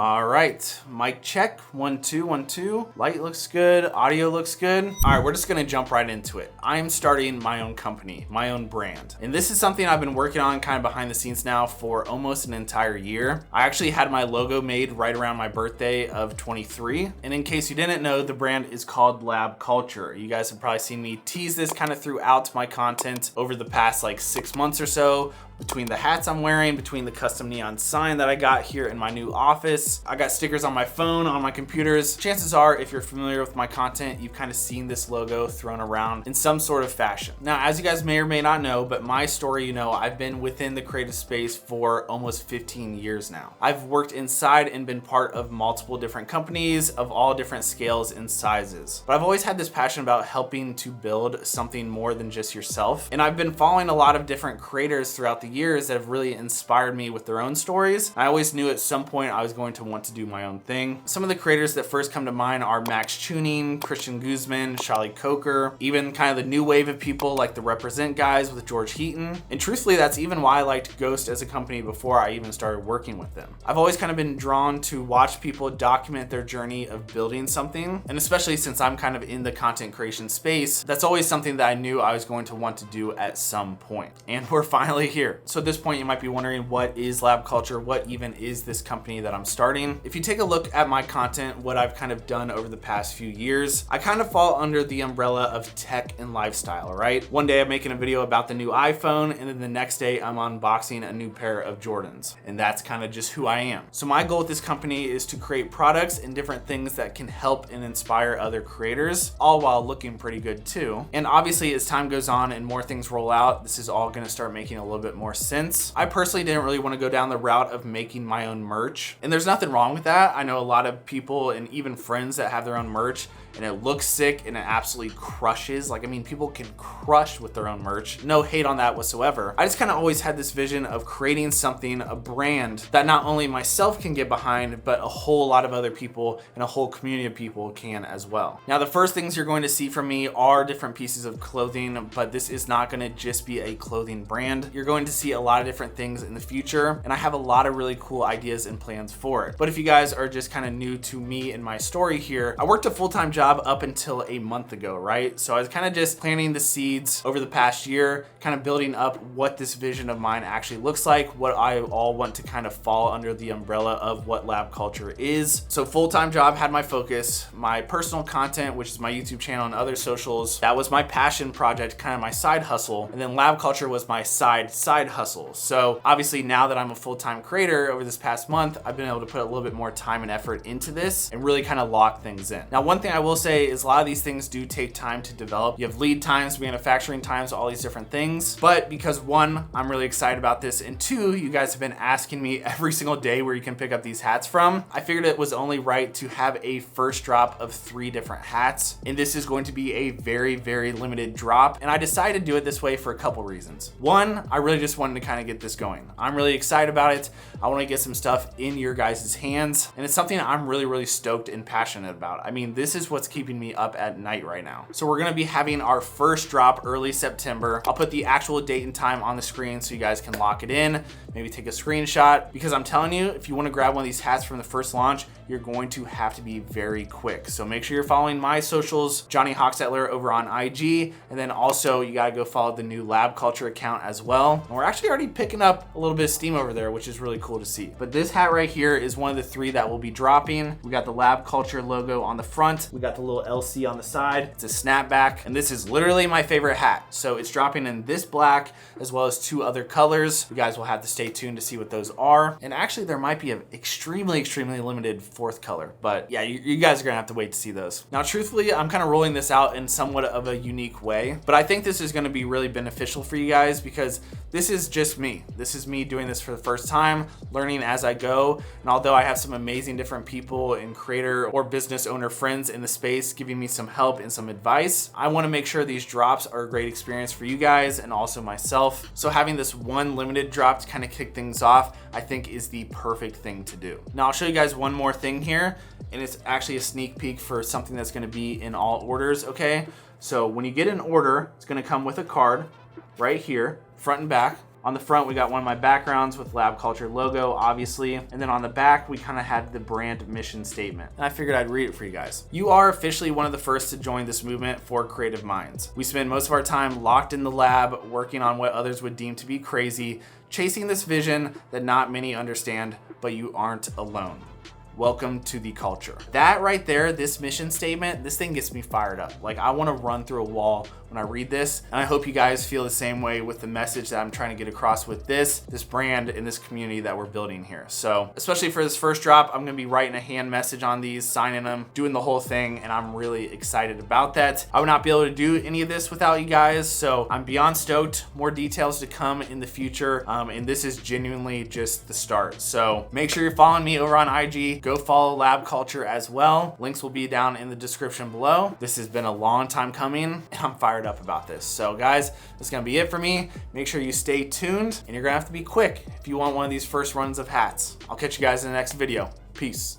All right, mic check, 1 2 1 2. Light looks good, audio looks good. All right, we're just gonna jump right into it. I am starting my own company, my own brand. And this is something I've been working on kind of behind the scenes now for almost an entire year. I actually had my logo made right around my birthday of 23. And in case you didn't know, the brand is called Lab Culture. You guys have probably seen me tease this kind of throughout my content over the past like 6 months or so. Between the hats I'm wearing, between the custom neon sign that I got here in my new office, I got stickers on my phone, on my computers. Chances are, if you're familiar with my content, you've kind of seen this logo thrown around in some sort of fashion. Now, as you guys may or may not know, but my story, I've been within the creative space for almost 15 years now. I've worked inside and been part of multiple different companies of all different scales and sizes. But I've always had this passion about helping to build something more than just yourself. And I've been following a lot of different creators throughout the years that have really inspired me with their own stories. I always knew at some point I was going to want to do my own thing. Some of the creators that first come to mind are Max Tuning, Christian Guzman, Charlie Coker, even kind of the new wave of people like the Represent guys with George Heaton. And truthfully, that's even why I liked Ghost as a company before I even started working with them. I've always kind of been drawn to watch people document their journey of building something. And especially since I'm kind of in the content creation space, that's always something that I knew I was going to want to do at some point. And we're finally here. So at this point, you might be wondering, what is Lab Culture? What even is this company that I'm starting? If you take a look at my content, what I've kind of done over the past few years, I kind of fall under the umbrella of tech and lifestyle, right? One day I'm making a video about the new iPhone, and then the next day I'm unboxing a new pair of Jordans. And that's kind of just who I am. So my goal with this company is to create products and different things that can help and inspire other creators, all while looking pretty good too. And obviously, as time goes on and more things roll out, this is all gonna start making a little bit more sense. I personally didn't really want to go down the route of making my own merch. And there's nothing wrong with that. I know a lot of people and even friends that have their own merch and it looks sick and it absolutely crushes. People can crush with their own merch. No hate on that whatsoever. I just kind of always had this vision of creating something, a brand that not only myself can get behind, but a whole lot of other people and a whole community of people can as well. Now, the first things you're going to see from me are different pieces of clothing, but this is not going to just be a clothing brand. You're going to see a lot of different things in the future, and I have a lot of really cool ideas and plans for it. But if you guys are just kind of new to me and my story here, I worked a full-time job up until a month ago, right? So I was kind of just planting the seeds over the past year, kind of building up what this vision of mine actually looks like, what I all want to kind of fall under the umbrella of what Lab Culture is. So full-time job had my focus, my personal content, which is my YouTube channel and other socials. That was my passion project, kind of my side hustle. And then Lab Culture was my side hustle. So obviously, now that I'm a full-time creator over this past month, I've been able to put a little bit more time and effort into this and really kind of lock things in. Now, one thing I will say is a lot of these things do take time to develop. You have lead times, manufacturing times, all these different things. But because one, I'm really excited about this, and two, you guys have been asking me every single day where you can pick up these hats from, I figured it was only right to have a first drop of 3 different hats. And this is going to be a very, very limited drop. And I decided to do it this way for a couple reasons. One, I really just wanted to kind of get this going. I'm really excited about it. I want to get some stuff in your guys' hands. And it's something I'm really, really stoked and passionate about. This is what's keeping me up at night right now. So we're gonna be having our first drop early September. I'll put the actual date and time on the screen so you guys can lock it in, maybe take a screenshot, because I'm telling you, if you wanna grab one of these hats from the first launch, you're going to have to be very quick. So make sure you're following my socials, JHawk over on IG, and then also you gotta go follow the new Lab Culture account as well. And we're actually already picking up a little bit of steam over there, which is really cool to see. But this hat right here is one of the 3 that will be dropping. We got the Lab Culture logo on the front. We got the little LC on the side. It's a snapback, and this is literally my favorite hat. So it's dropping in this black as well as 2 other colors. You guys will have to stay tuned to see what those are. And actually, there might be an extremely limited 4th color, but yeah, you guys are gonna have to wait to see those. Now, truthfully, I'm kind of rolling this out in somewhat of a unique way, but I think this is gonna be really beneficial for you guys because this is just me. This is me doing this for the first time, learning as I go. And although I have some amazing different people and creator or business owner friends in the space giving me some help and some advice, I want to make sure these drops are a great experience for you guys and also myself. So having this one limited drop to kind of kick things off, I think is the perfect thing to do. Now I'll show you guys one more thing here, and it's actually a sneak peek for something that's going to be in all orders, okay? So when you get an order, it's going to come with a card right here, front and back. On the front, we got one of my backgrounds with Lab Culture logo, obviously. And then on the back, we kind of had the brand mission statement. And I figured I'd read it for you guys. You are officially one of the first to join this movement for creative minds. We spend most of our time locked in the lab, working on what others would deem to be crazy, chasing this vision that not many understand, but you aren't alone. Welcome to the culture. That right there, this mission statement, this thing gets me fired up. Like, I want to run through a wall when I read this, and I hope you guys feel the same way with the message that I'm trying to get across with this brand and this community that we're building here. So especially for this first drop, I'm gonna be writing a hand message on these, signing them, doing the whole thing, and I'm really excited about that. I would not be able to do any of this without you guys, so I'm beyond stoked. More details to come in the future, and this is genuinely just the start. So make sure you're following me over on IG. Go follow Lab Culture as well. Links will be down in the description below. This has been a long time coming, and I'm fired up about this. So guys, that's gonna be it for me. Make sure you stay tuned, and you're gonna have to be quick if you want one of these first runs of hats. I'll catch you guys in the next video. Peace.